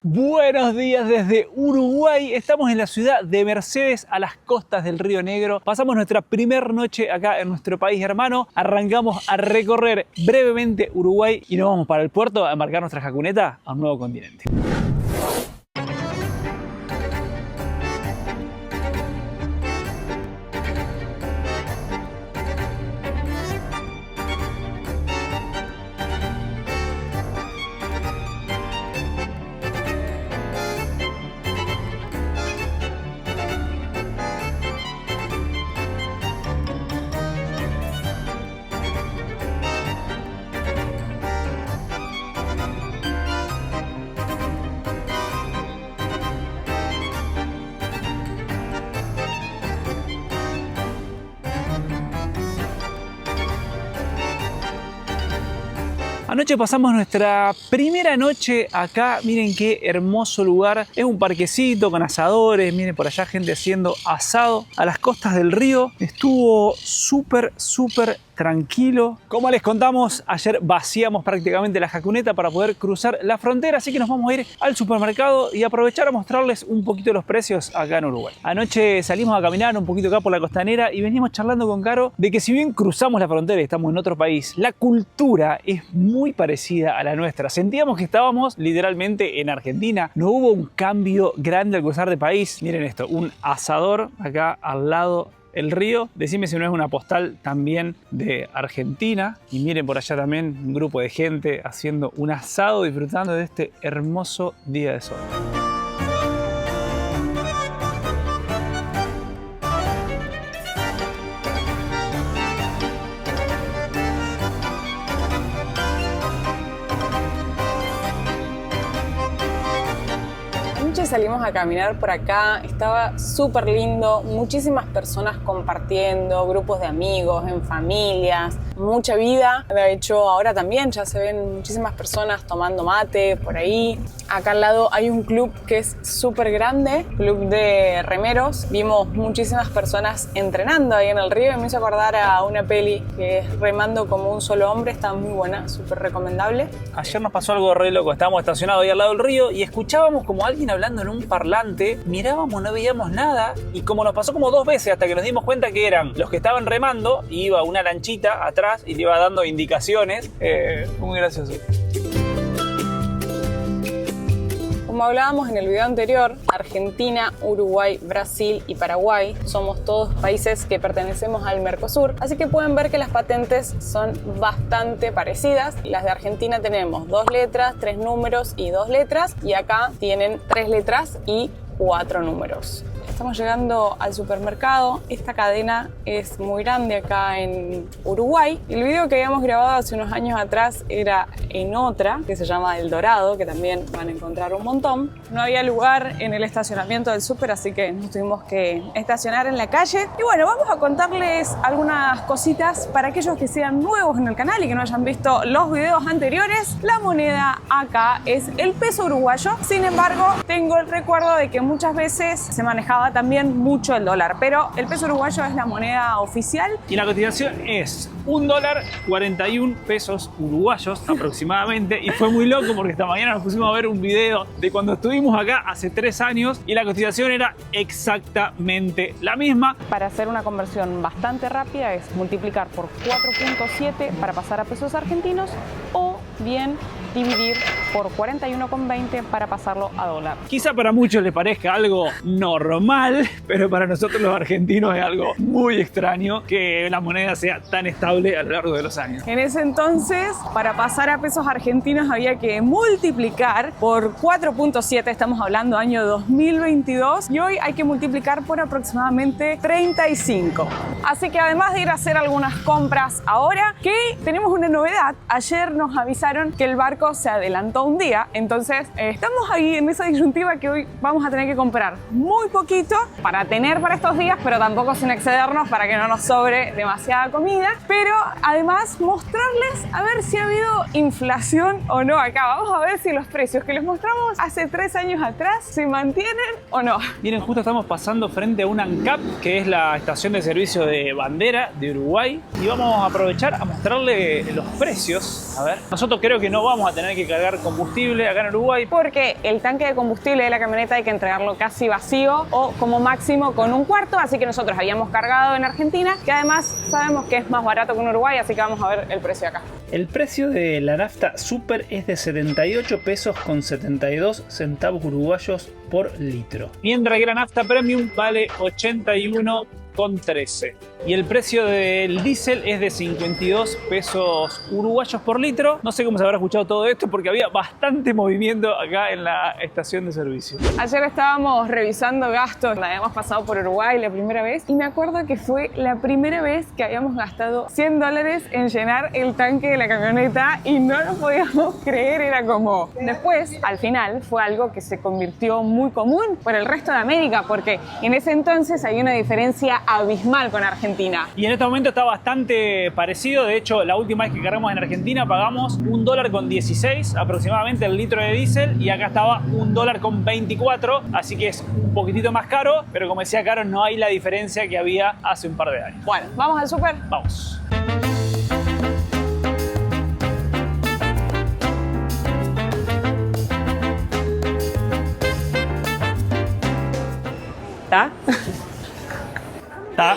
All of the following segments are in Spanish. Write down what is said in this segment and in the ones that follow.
Buenos días desde Uruguay. Estamos en la ciudad de Mercedes, a las costas del Río Negro. Pasamos nuestra primera noche acá en nuestro país hermano. Arrancamos a recorrer brevemente Uruguay y nos vamos para el puerto a embarcar nuestra jacuneta a un nuevo continente. Anoche pasamos nuestra primera noche acá. Miren qué hermoso lugar. Es un parquecito con asadores. Miren por allá gente haciendo asado a las costas del río. Estuvo súper tranquilo. Como les contamos, ayer vaciamos prácticamente la jacuneta para poder cruzar la frontera, así que nos vamos a ir al supermercado y aprovechar a mostrarles un poquito los precios acá en Uruguay. Anoche salimos a caminar un poquito acá por la costanera y veníamos charlando con Caro de que si bien cruzamos la frontera y estamos en otro país, la cultura es muy parecida a la nuestra. Sentíamos que estábamos literalmente en Argentina. No hubo un cambio grande al cruzar de país. Miren esto, un asador acá al lado el río. Decime si no es una postal también de Argentina. Y miren por allá también un grupo de gente haciendo un asado, disfrutando de este hermoso día de sol. Salimos a caminar por acá, estaba súper lindo, muchísimas personas compartiendo, grupos de amigos, en familias, mucha vida. De hecho, ahora también ya se ven muchísimas personas tomando mate por ahí. Acá al lado hay un club que es súper grande, club de remeros. Vimos muchísimas personas entrenando ahí en el río y me hizo acordar a una peli que es Remando como un solo hombre, está muy buena, súper recomendable. Ayer nos pasó algo re loco, estábamos estacionados ahí al lado del río y escuchábamos como alguien hablando en un parlante, mirábamos, no veíamos nada y como nos pasó como 2 veces hasta que nos dimos cuenta que eran los que estaban remando, y iba una lanchita atrás y le iba dando indicaciones, muy gracioso. Como hablábamos en el video anterior, Argentina, Uruguay, Brasil y Paraguay somos todos países que pertenecemos al Mercosur, así que pueden ver que las patentes son bastante parecidas. Las de Argentina tenemos 2 letras, 3 números y 2 letras, y acá tienen 3 letras y 4 números. Estamos llegando al supermercado. Esta cadena es muy grande acá en Uruguay. El video que habíamos grabado hace unos años atrás era en otra, que se llama El Dorado, que también van a encontrar un montón. No había lugar en el estacionamiento del súper, así que nos tuvimos que estacionar en la calle. Y bueno, vamos a contarles algunas cositas para aquellos que sean nuevos en el canal y que no hayan visto los videos anteriores. La moneda acá es el peso uruguayo. Sin embargo, tengo el recuerdo de que muchas veces se manejaba también mucho el dólar, pero el peso uruguayo es la moneda oficial. Y la cotización es $1.41 uruguayos aproximadamente. Y fue muy loco porque esta mañana nos pusimos a ver un video de cuando estuvimos acá hace 3 años y la cotización era exactamente la misma. Para hacer una conversión bastante rápida es multiplicar por 4.7 para pasar a pesos argentinos, o bien dividir por 41,20 para pasarlo a dólar. Quizá para muchos les parezca algo normal, pero para nosotros los argentinos es algo muy extraño que la moneda sea tan estable a lo largo de los años. En ese entonces, para pasar a pesos argentinos había que multiplicar por 4.7, estamos hablando año 2022, y hoy hay que multiplicar por aproximadamente 35. Así que además de ir a hacer algunas compras ahora, que tenemos una novedad. Ayer nos avisaron que el barco se adelantó un día, entonces estamos ahí en esa disyuntiva que hoy vamos a tener que comprar muy poquito para tener para estos días, pero tampoco sin excedernos para que no nos sobre demasiada comida, pero además mostrarles a ver si ha habido inflación o no acá. Vamos a ver si los precios que les mostramos hace 3 años atrás se mantienen o no. Miren, justo estamos pasando frente a una ANCAP, que es la estación de servicio de bandera de Uruguay, y vamos a aprovechar a mostrarle los precios. A ver, nosotros creo que no vamos vamos a tener que cargar combustible acá en Uruguay. Porque el tanque de combustible de la camioneta hay que entregarlo casi vacío o como máximo con un cuarto, así que nosotros habíamos cargado en Argentina, que además sabemos que es más barato que en Uruguay, así que vamos a ver el precio acá. El precio de la nafta super es de 78 pesos con 72 centavos uruguayos por litro. Mientras que la nafta premium vale 81,13. Y el precio del diésel es de 52 pesos uruguayos por litro. No sé cómo se habrá escuchado todo esto porque había bastante movimiento acá en la estación de servicio. Ayer estábamos revisando gastos, habíamos pasado por Uruguay la primera vez y me acuerdo que fue la primera vez que habíamos gastado $100 en llenar el tanque de la camioneta y no lo podíamos creer, era como... Después, al final, fue algo que se convirtió muy común para el resto de América porque en ese entonces había una diferencia abismal con Argentina. Y en este momento está bastante parecido. De hecho, la última vez que cargamos en Argentina pagamos $1,16 aproximadamente el litro de diésel y acá estaba $1,24, así que es un poquitito más caro, pero como decía Caro, no hay la diferencia que había hace un par de años. Bueno, ¿vamos al súper? Vamos. ¿Está? ¿Está?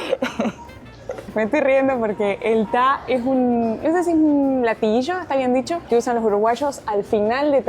Me estoy riendo porque el ta es un, no sé si es un latiguillo, está bien dicho, que usan los uruguayos al final de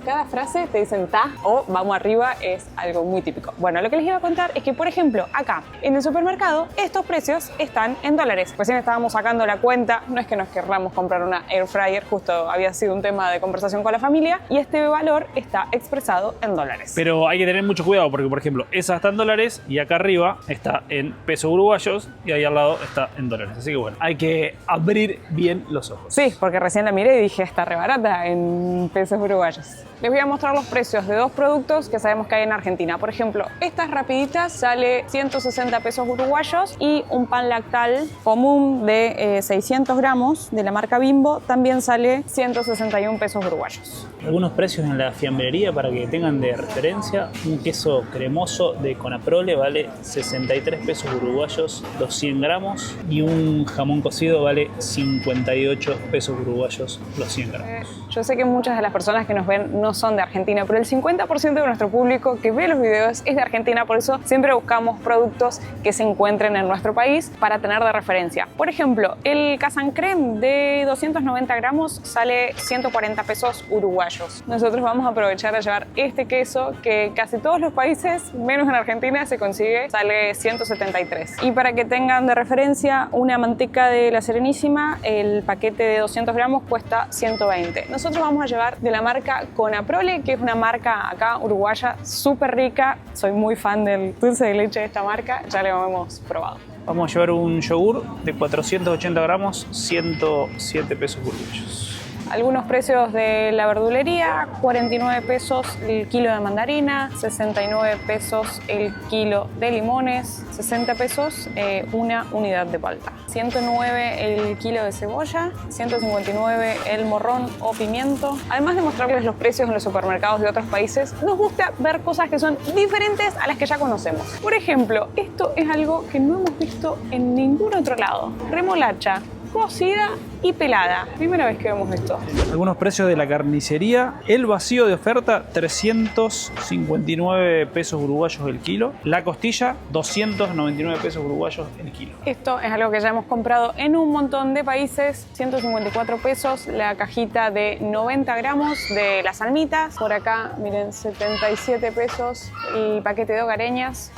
cada frase, te dicen ta o vamos arriba, es algo muy típico. Bueno, lo que les iba a contar es que, por ejemplo, acá en el supermercado, estos precios están en dólares. Recién estábamos sacando la cuenta, no es que nos querramos comprar una air fryer, justo había sido un tema de conversación con la familia, y este valor está expresado en dólares. Pero hay que tener mucho cuidado porque, por ejemplo, esa está en dólares y acá arriba está en pesos uruguayos y ahí al lado está en dólares. Así que bueno, hay que abrir bien los ojos. Sí, porque recién la miré y dije, está re barata en pesos uruguayos. Les voy a mostrar los precios de dos productos que sabemos que hay en Argentina. Por ejemplo, estas rapiditas sale 160 pesos uruguayos y un pan lactal común de 600 gramos de la marca Bimbo también sale 161 pesos uruguayos. Algunos precios en la fiambrería para que tengan de referencia. Un queso cremoso de Conaprole vale 63 pesos uruguayos los 100 gramos y un jamón cocido vale 58 pesos uruguayos los 100 gramos. Yo sé que muchas de las personas que nos ven no son de Argentina, pero el 50% de nuestro público que ve los videos es de Argentina, por eso siempre buscamos productos que se encuentren en nuestro país para tener de referencia. Por ejemplo, el Casan Creme de 290 gramos sale 140 pesos uruguayos. Nosotros vamos a aprovechar a llevar este queso que casi todos los países, menos en Argentina, se consigue, sale 173. Y para que tengan de referencia, una manteca de La Serenísima, el paquete de 200 gramos cuesta 120. Nosotros vamos a llevar de la marca Conaprole, que es una marca acá uruguaya súper rica. Soy muy fan del dulce de leche de esta marca, ya lo hemos probado. Vamos a llevar un yogur de 480 gramos, 107 pesos uruguayos. Algunos precios de la verdulería: 49 pesos el kilo de mandarina, 69 pesos el kilo de limones, 60 pesos una unidad de palta, 109 el kilo de cebolla, 159 el morrón o pimiento. Además de mostrarles los precios en los supermercados de otros países, nos gusta ver cosas que son diferentes a las que ya conocemos. Por ejemplo, esto es algo que no hemos visto en ningún otro lado: remolacha cocida y pelada. Primera vez que vemos esto. Algunos precios de la carnicería: el vacío de oferta 359 pesos uruguayos el kilo, la costilla 299 pesos uruguayos el kilo. Esto es algo que ya hemos comprado en un montón de países, 154 pesos la cajita de 90 gramos de las almitas. Por acá, miren, 77 pesos el paquete de hogareñas.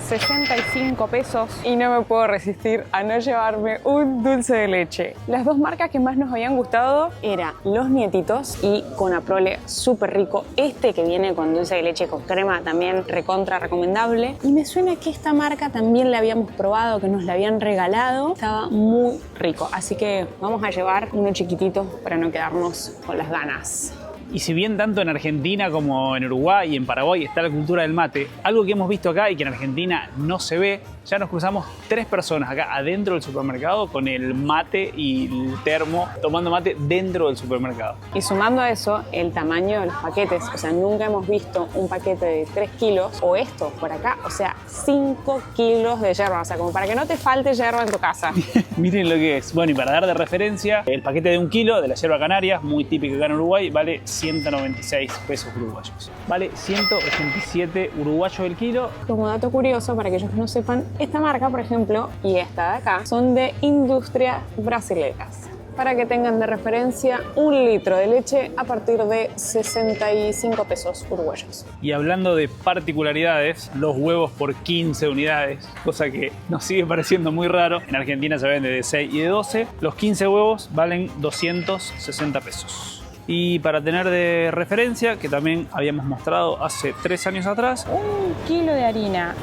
65 pesos, y no me puedo resistir a no llevarme un dulce de leche. Las dos marcas que más nos habían gustado eran Los Nietitos y Conaprole, súper rico. Este que viene con dulce de leche con crema también recontra recomendable. Y me suena que esta marca también la habíamos probado, que nos la habían regalado. Estaba muy rico, así que vamos a llevar uno chiquitito para no quedarnos con las ganas. Y si bien tanto en Argentina como en Uruguay y en Paraguay está la cultura del mate, algo que hemos visto acá y que en Argentina no se ve, ya nos cruzamos 3 personas acá adentro del supermercado con el mate y el termo tomando mate dentro del supermercado. Y sumando a eso, el tamaño de los paquetes. O sea, nunca hemos visto un paquete de 3 kilos o esto por acá, o sea, 5 kilos de yerba. O sea, como para que no te falte yerba en tu casa. Miren lo que es. Bueno, y para dar de referencia, el paquete de 1 kilo de la yerba canaria, muy típico acá en Uruguay, vale 196 pesos uruguayos. Vale 187 uruguayos el kilo. Como dato curioso, para aquellos que no sepan, esta marca, por ejemplo, y esta de acá, son de Industria Brasileiras. Para que tengan de referencia, 1 litro de leche a partir de 65 pesos uruguayos. Y hablando de particularidades, los huevos por 15 unidades, cosa que nos sigue pareciendo muy raro. En Argentina se vende de 6 y de 12. Los 15 huevos valen 260 pesos. Y para tener de referencia, que también habíamos mostrado hace 3 años atrás, 1 kilo de harina,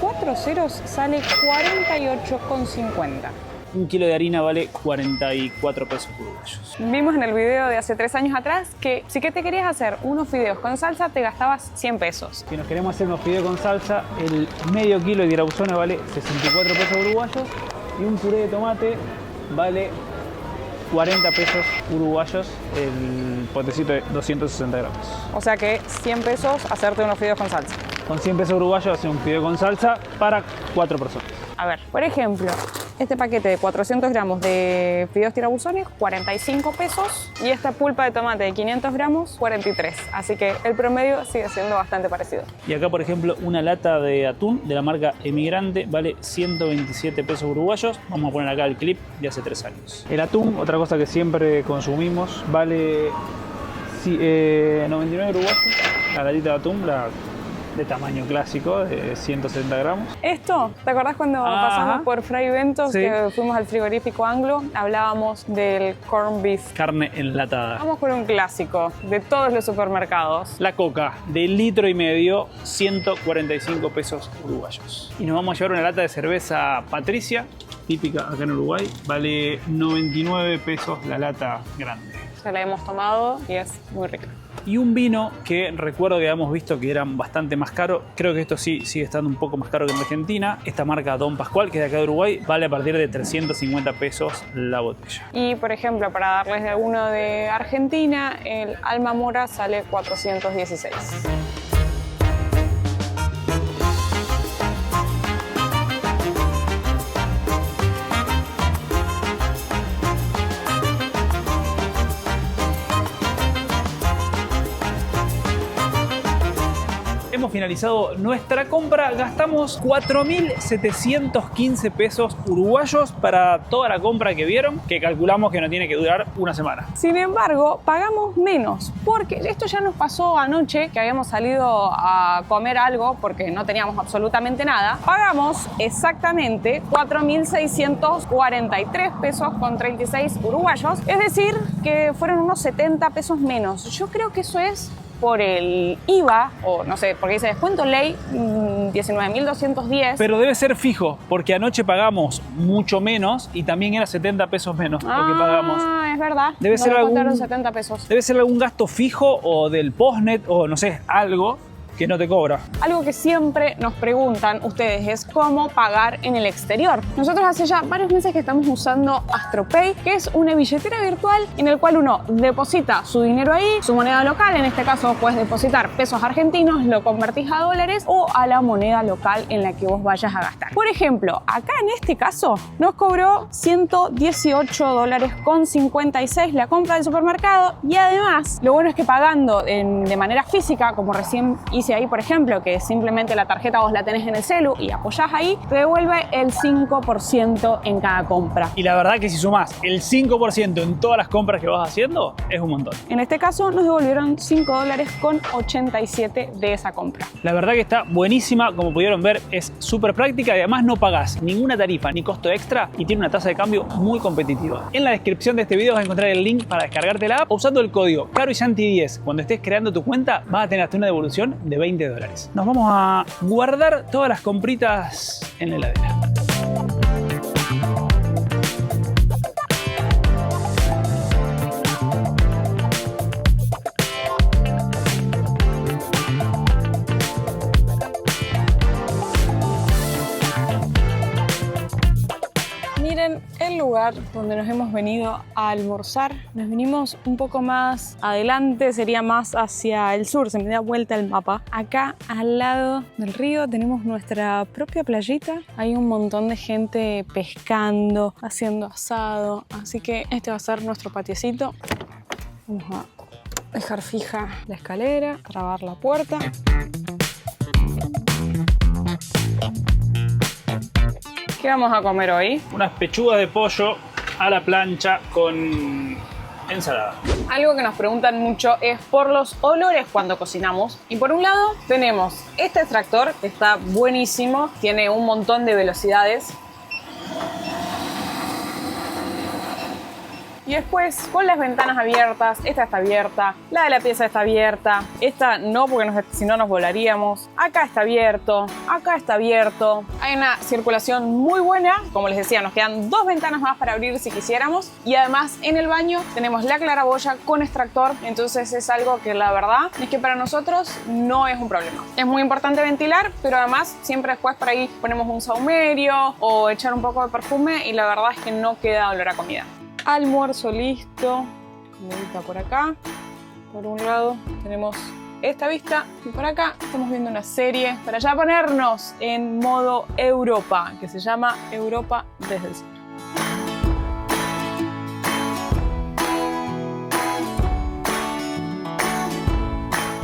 4 ceros, sale 48,50. 1 kilo de harina vale 44 pesos uruguayos. Vimos en el video de hace 3 años atrás que si que te querías hacer unos fideos con salsa te gastabas 100 pesos. Si nos queremos hacer unos fideos con salsa, el medio kilo de tirabuzzones vale 64 pesos uruguayos y un puré de tomate vale 40 pesos uruguayos el potecito de 260 gramos. O sea que 100 pesos hacerte unos fideos con salsa. Con 100 pesos uruguayos hace un fideo con salsa para 4 personas. A ver, por ejemplo, este paquete de 400 gramos de fideos tirabuzones, 45 pesos. Y esta pulpa de tomate de 500 gramos, 43. Así que el promedio sigue siendo bastante parecido. Y acá, por ejemplo, una lata de atún de la marca Emigrante vale 127 pesos uruguayos. Vamos a poner acá el clip de hace 3 años. El atún, otra cosa que siempre consumimos, vale 99 uruguayos. La latita de atún, la de tamaño clásico, de 170 gramos. Esto, ¿te acordás cuando pasamos por Fray Bentos, que fuimos al frigorífico Anglo? Hablábamos del corned beef. Carne enlatada. Vamos con un clásico de todos los supermercados. La coca, de 1,5 litros, 145 pesos uruguayos. Y nos vamos a llevar una lata de cerveza Patricia, típica acá en Uruguay. Vale 99 pesos la lata grande. Ya la hemos tomado y es muy rica. Y un vino que recuerdo que habíamos visto que eran bastante más caro. Creo que esto sí sigue estando un poco más caro que en Argentina. Esta marca Don Pascual, que es de acá de Uruguay, vale a partir de 350 pesos la botella. Y por ejemplo, para darles de alguno de Argentina, el Alma Mora sale 416. Hemos finalizado nuestra compra, gastamos 4.715 pesos uruguayos para toda la compra que vieron, que calculamos que no tiene que durar una semana. Sin embargo, pagamos menos, porque esto ya nos pasó anoche, que habíamos salido a comer algo porque no teníamos absolutamente nada. Pagamos exactamente 4.643 pesos con 36 uruguayos, es decir, que fueron unos 70 pesos menos. Yo creo que eso es por el IVA, o no sé, porque dice descuento ley 19.210. Pero debe ser fijo, porque anoche pagamos mucho menos y también era 70 pesos menos lo que pagamos. Ah, es verdad. Debe ser algún 70 pesos. Debe ser algún gasto fijo o del postnet o no sé, algo que no te cobra. Algo que siempre nos preguntan ustedes es cómo pagar en el exterior. Nosotros hace ya varios meses que estamos usando AstroPay, que es una billetera virtual en el cual uno deposita su dinero ahí, su moneda local, en este caso puedes depositar pesos argentinos, lo convertís a dólares o a la moneda local en la que vos vayas a gastar. Por ejemplo, acá en este caso nos cobró $118.56 la compra del supermercado y además lo bueno es que pagando de manera física, como recién hice ahí, por ejemplo, que simplemente la tarjeta vos la tenés en el celu y apoyás ahí, te devuelve el 5% en cada compra. Y la verdad que si sumás el 5% en todas las compras que vas haciendo, es un montón. En este caso nos devolvieron $5.87 de esa compra. La verdad que está buenísima, como pudieron ver, es súper práctica y además no pagás ninguna tarifa ni costo extra y tiene una tasa de cambio muy competitiva. En la descripción de este video vas a encontrar el link para descargarte la app usando el código CaroYanti10. Cuando estés creando tu cuenta vas a tener hasta una devolución de $20. Nos vamos a guardar todas las compritas en la heladera. lugar donde nos hemos venido a almorzar, nos vinimos un poco más adelante, sería más hacia el sur, se me da vuelta el mapa. Acá al lado del río tenemos nuestra propia playita, hay un montón de gente pescando, haciendo asado, así que este va a ser nuestro patiecito. Vamos a dejar fija la escalera, trabar la puerta. ¿Qué vamos a comer hoy? Unas pechugas de pollo a la plancha con ensalada. Algo que nos preguntan mucho es por los olores cuando cocinamos. Y por un lado tenemos este extractor que está buenísimo, tiene un montón de velocidades. Y después, con las ventanas abiertas, esta está abierta, la de la pieza está abierta, esta no porque si no nos volaríamos, acá está abierto, acá está abierto. Hay una circulación muy buena, como les decía, nos quedan 2 ventanas más para abrir si quisiéramos. Y además en el baño tenemos la claraboya con extractor, entonces es algo que la verdad es que para nosotros no es un problema. Es muy importante ventilar, pero además siempre después por ahí ponemos un saumerio o echar un poco de perfume y la verdad es que no queda olor a comida. Almuerzo listo, comidita por acá. Por un lado tenemos esta vista y por acá estamos viendo una serie para ya ponernos en modo Europa, que se llama Europa desde el cielo.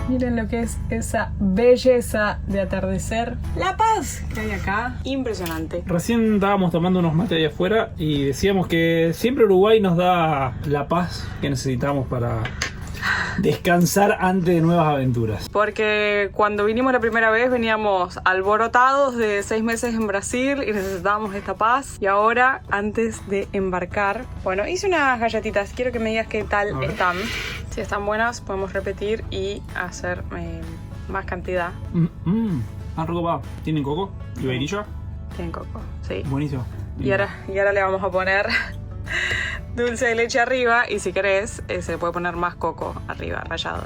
Miren lo que es esa belleza de atardecer. La paz que hay acá, impresionante. Recién estábamos tomando unos mates ahí afuera y decíamos que siempre Uruguay nos da la paz que necesitamos para descansar antes de nuevas aventuras. Porque cuando vinimos la primera vez veníamos alborotados de 6 meses en Brasil y necesitábamos esta paz. Y ahora, antes de embarcar, bueno, hice unas galletitas. Quiero que me digas qué tal están. Si están buenas, podemos repetir y hacer más cantidad. Rico. ¿Tienen coco y vainilla? Tienen coco, sí. Buenísimo. Y ahora le vamos a poner dulce de leche arriba y si querés se le puede poner más coco arriba, rallado.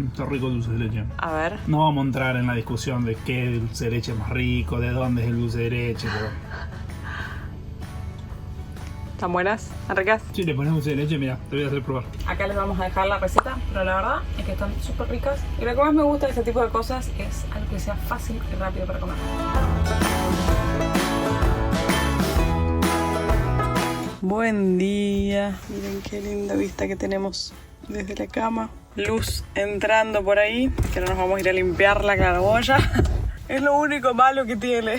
Está rico el dulce de leche. A ver. No vamos a entrar en la discusión de qué dulce de leche es más rico, de dónde es el dulce de leche, pero... ¿Están buenas? ¿Están ricas? Si le pones dulce de leche, mira, te voy a hacer probar. Acá les vamos a dejar la receta, pero la verdad es que están súper ricas. Y lo que más me gusta de este tipo de cosas es algo que sea fácil y rápido para comer. Buen día. Miren qué linda vista que tenemos desde la cama. Luz entrando por ahí, que no nos vamos a ir a limpiar la claraboya. Es lo único malo que tiene.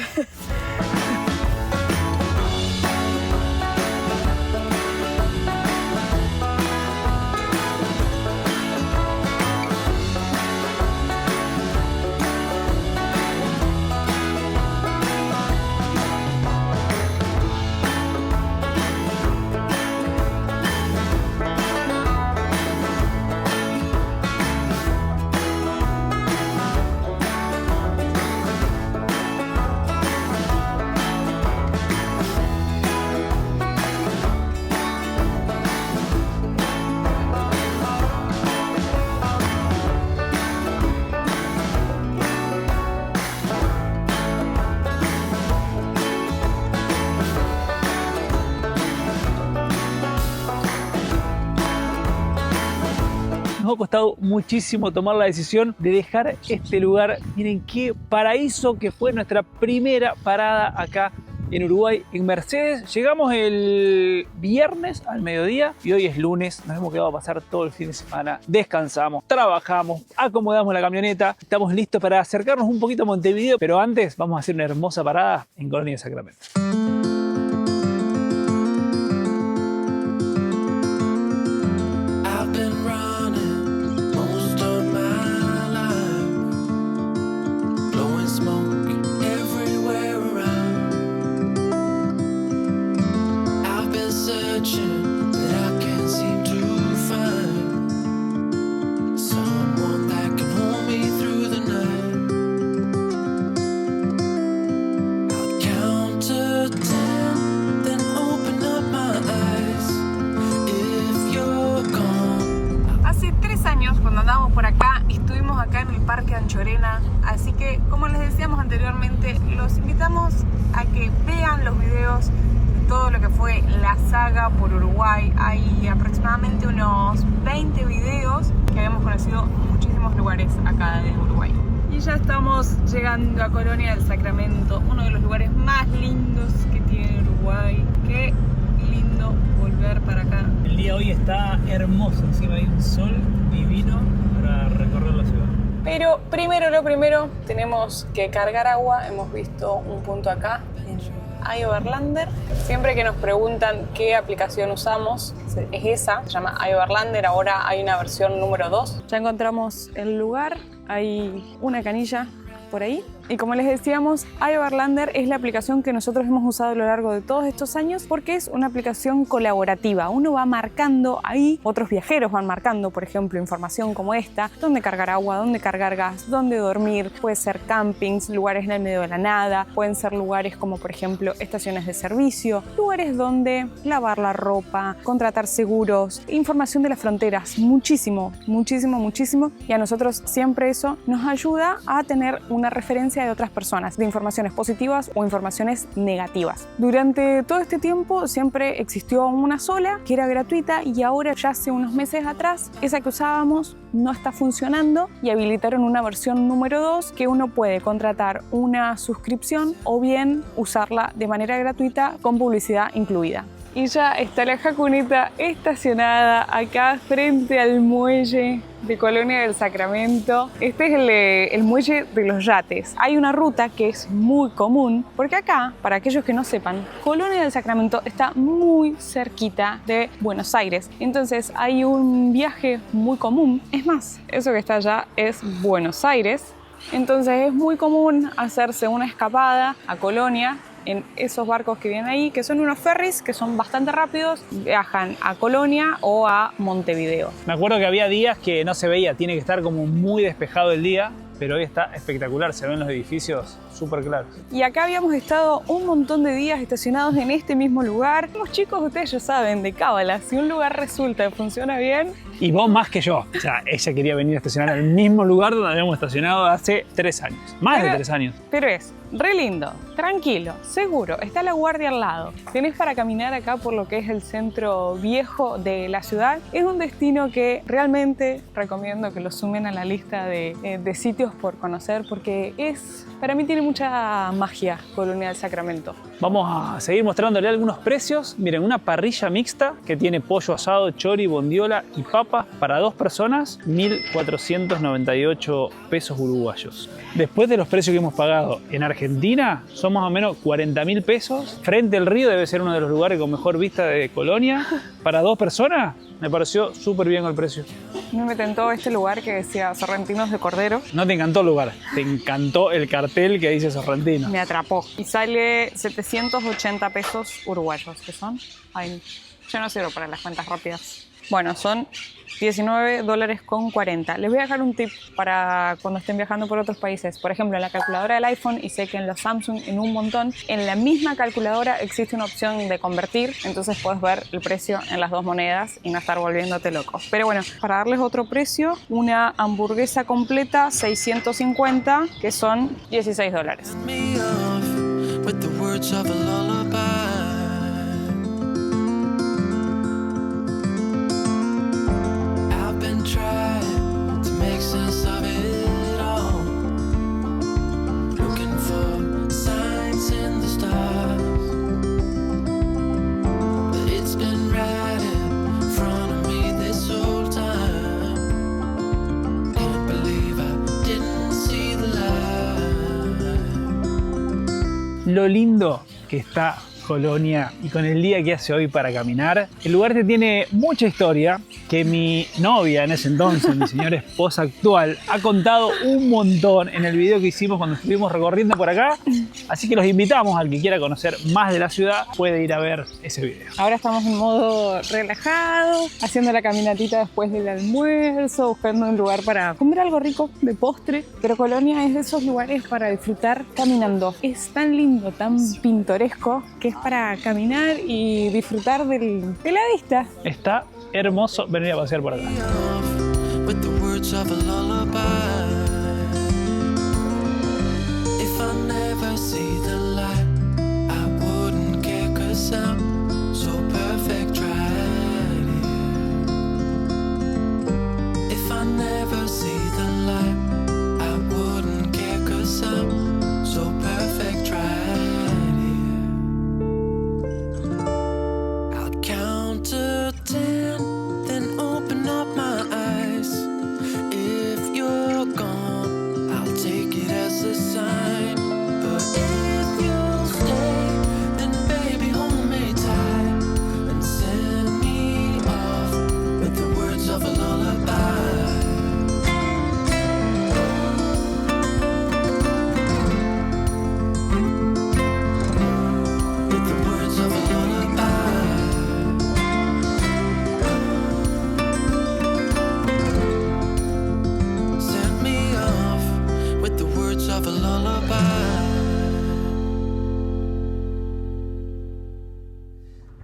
Nos ha costado muchísimo tomar la decisión de dejar este lugar. Miren qué paraíso que fue nuestra primera parada acá en Uruguay, en Mercedes. Llegamos el viernes al mediodía y hoy es lunes. Nos hemos quedado a pasar todo el fin de semana. Descansamos, trabajamos, acomodamos la camioneta. Estamos listos para acercarnos un poquito a Montevideo, pero antes vamos a hacer una hermosa parada en Colonia de Sacramento. Cuando andábamos por acá, estuvimos acá en el Parque Anchorena, así que como les decíamos anteriormente, los invitamos a que vean los videos de todo lo que fue la saga por Uruguay. Hay aproximadamente unos 20 videos que habíamos conocido muchísimos lugares acá de Uruguay. Y ya estamos llegando a Colonia del Sacramento, uno de los lugares más lindos que tiene Uruguay. Qué lindo volver para acá. El día hoy está hermoso, encima hay un sol divino para recorrer la ciudad. Pero primero lo primero, tenemos que cargar agua. Hemos visto un punto acá en iOverlander. Siempre que nos preguntan qué aplicación usamos, es esa, se llama iOverlander. Ahora hay una versión número 2. Ya encontramos el lugar, hay una canilla por ahí. Y como les decíamos, iOverlander es la aplicación que nosotros hemos usado a lo largo de todos estos años porque es una aplicación colaborativa. Uno va marcando ahí, otros viajeros van marcando, por ejemplo, información como esta, dónde cargar agua, dónde cargar gas, dónde dormir. Puede ser campings, lugares en el medio de la nada, pueden ser lugares como, por ejemplo, estaciones de servicio, lugares donde lavar la ropa, contratar seguros, información de las fronteras, muchísimo, muchísimo, muchísimo. Y a nosotros siempre eso nos ayuda a tener una referencia de otras personas, de informaciones positivas o informaciones negativas. Durante todo este tiempo siempre existió una sola que era gratuita y ahora ya hace unos meses atrás esa que usábamos no está funcionando y habilitaron una versión número 2 que uno puede contratar una suscripción o bien usarla de manera gratuita con publicidad incluida. Y ya está la jacuneta estacionada acá frente al muelle de Colonia del Sacramento. Este es el muelle de los yates. Hay una ruta que es muy común, porque acá, para aquellos que no sepan, Colonia del Sacramento está muy cerquita de Buenos Aires. Entonces hay un viaje muy común. Es más, eso que está allá es Buenos Aires. Entonces es muy común hacerse una escapada a Colonia en esos barcos que vienen ahí, que son unos ferries que son bastante rápidos, viajan a Colonia o a Montevideo. Me acuerdo que había días que no se veía, tiene que estar como muy despejado el día, pero hoy está espectacular, se ven los edificios súper claros. Y acá habíamos estado un montón de días estacionados en este mismo lugar. Los chicos, ustedes ya saben, de cábala, si un lugar resulta que funciona bien... Y vos más que yo. O sea, ella quería venir a estacionar al mismo lugar donde habíamos estacionado hace 3 años. Más de 3 años. Pero es re lindo, tranquilo, seguro. Está la guardia al lado. Tenés para caminar acá por lo que es el centro viejo de la ciudad. Es un destino que realmente recomiendo que lo sumen a la lista de sitios por conocer porque para mí tiene mucha magia Colonia del Sacramento. Vamos a seguir mostrándole algunos precios. Miren, una parrilla mixta que tiene pollo asado, chori, bondiola y papas para 2 personas, 1.498 pesos uruguayos. Después de los precios que hemos pagado en Argentina, son más o menos 40.000 pesos. Frente al río debe ser uno de los lugares con mejor vista de Colonia. Para 2 personas, me pareció súper bien el precio. Me tentó este lugar que decía Sorrentinos de Cordero. No te encantó el lugar, te encantó el cartel que dice Sorrentino. Me atrapó. Y sale 780 pesos uruguayos, que son... Ay, yo no sirvo para las cuentas rápidas. Bueno, son $19.40. Les voy a dejar un tip para cuando estén viajando por otros países. Por ejemplo, en la calculadora del iPhone, y sé que en los Samsung en un montón, en la misma calculadora existe una opción de convertir, entonces puedes ver el precio en las 2 monedas y no estar volviéndote loco. Pero bueno, para darles otro precio, una hamburguesa completa, 650, que son $16. Lo lindo que está Colonia y con el día que hace hoy para caminar. El lugar tiene mucha historia que mi novia en ese entonces, mi señora esposa actual, ha contado un montón en el video que hicimos cuando estuvimos recorriendo por acá. Así que los invitamos, al que quiera conocer más de la ciudad, puede ir a ver ese video. Ahora estamos en modo relajado, haciendo la caminatita después del almuerzo, buscando un lugar para comer algo rico de postre. Pero Colonia es de esos lugares para disfrutar caminando. Es tan lindo, tan pintoresco, que es para caminar y disfrutar de la vista. Está hermoso venir a pasear por acá. If I never see the light, I wouldn't care 'cause I'm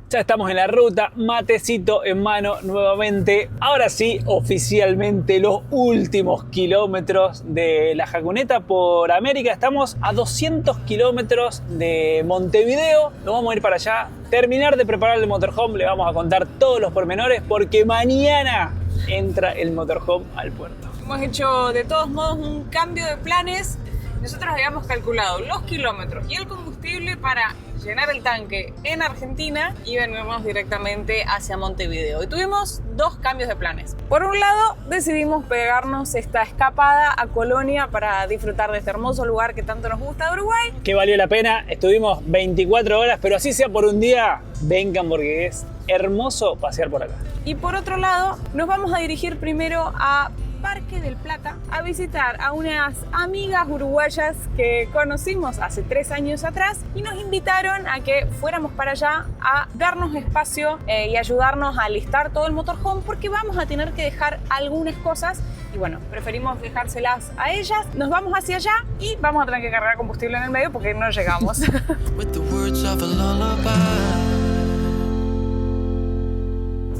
Ya estamos en la ruta, matecito en mano nuevamente. Ahora sí, oficialmente los últimos kilómetros de la Jaconeta por América. Estamos a 200 kilómetros de Montevideo. Nos vamos a ir para allá, terminar de preparar el motorhome. Le vamos a contar todos los pormenores porque mañana entra el motorhome al puerto. Hemos hecho de todos modos un cambio de planes. Nosotros habíamos calculado los kilómetros y el combustible para llenar el tanque en Argentina y venirnos directamente hacia Montevideo. Y tuvimos dos cambios de planes. Por un lado, decidimos pegarnos esta escapada a Colonia para disfrutar de este hermoso lugar que tanto nos gusta de Uruguay. Que valió la pena, estuvimos 24 horas, pero así sea por un día, vengan porque es hermoso pasear por acá. Y por otro lado, nos vamos a dirigir primero a Parque del Plata a visitar a unas amigas uruguayas que conocimos hace 3 años atrás y nos invitaron a que fuéramos para allá a darnos espacio y ayudarnos a alistar todo el motorhome porque vamos a tener que dejar algunas cosas y bueno, preferimos dejárselas a ellas. Nos vamos hacia allá y vamos a tener que cargar combustible en el medio porque no llegamos.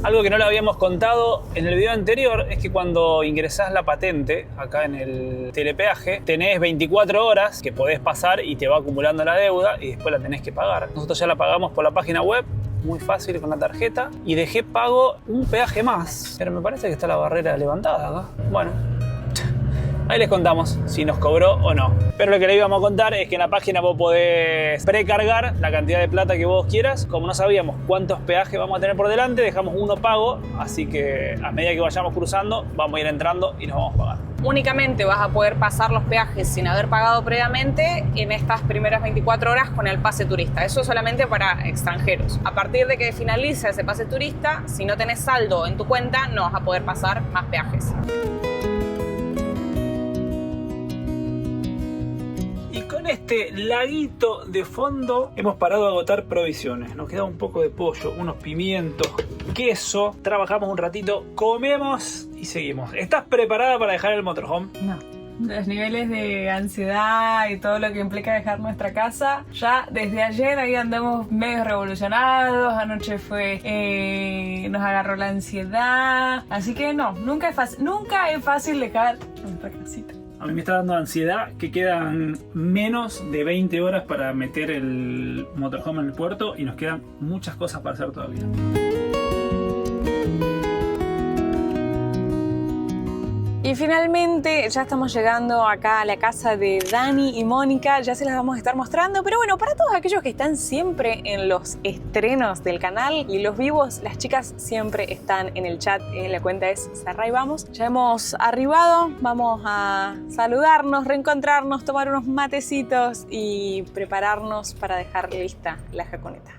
Algo que no le habíamos contado en el video anterior es que cuando ingresás la patente acá en el telepeaje tenés 24 horas que podés pasar y te va acumulando la deuda y después la tenés que pagar. Nosotros ya la pagamos por la página web, muy fácil con la tarjeta, y dejé pago un peaje más, pero me parece que está la barrera levantada acá. Bueno, ahí les contamos si nos cobró o no. Pero lo que le íbamos a contar es que en la página vos podés precargar la cantidad de plata que vos quieras. Como no sabíamos cuántos peajes vamos a tener por delante, dejamos uno pago, así que a medida que vayamos cruzando vamos a ir entrando y nos vamos a pagar. Únicamente vas a poder pasar los peajes sin haber pagado previamente en estas primeras 24 horas con el pase turista. Eso solamente para extranjeros. A partir de que finalice ese pase turista, si no tenés saldo en tu cuenta, no vas a poder pasar más peajes. Con este laguito de fondo hemos parado a agotar provisiones. Nos queda un poco de pollo, unos pimientos, queso. Trabajamos un ratito, comemos y seguimos. ¿Estás preparada para dejar el motorhome? No. Los niveles de ansiedad y todo lo que implica dejar nuestra casa, ya desde ayer ahí andamos medio revolucionados. Anoche nos agarró la ansiedad. Así que no, nunca es fácil dejar nuestra casita. A mí me está dando ansiedad que quedan menos de 20 horas para meter el motorhome en el puerto y nos quedan muchas cosas para hacer todavía. Y finalmente ya estamos llegando acá a la casa de Dani y Mónica, ya se las vamos a estar mostrando, pero bueno, para todos aquellos que están siempre en los estrenos del canal y los vivos, las chicas siempre están en el chat, la cuenta es Sarray Vamos. Ya hemos arribado, vamos a saludarnos, reencontrarnos, tomar unos matecitos y prepararnos para dejar lista la Jaconeta.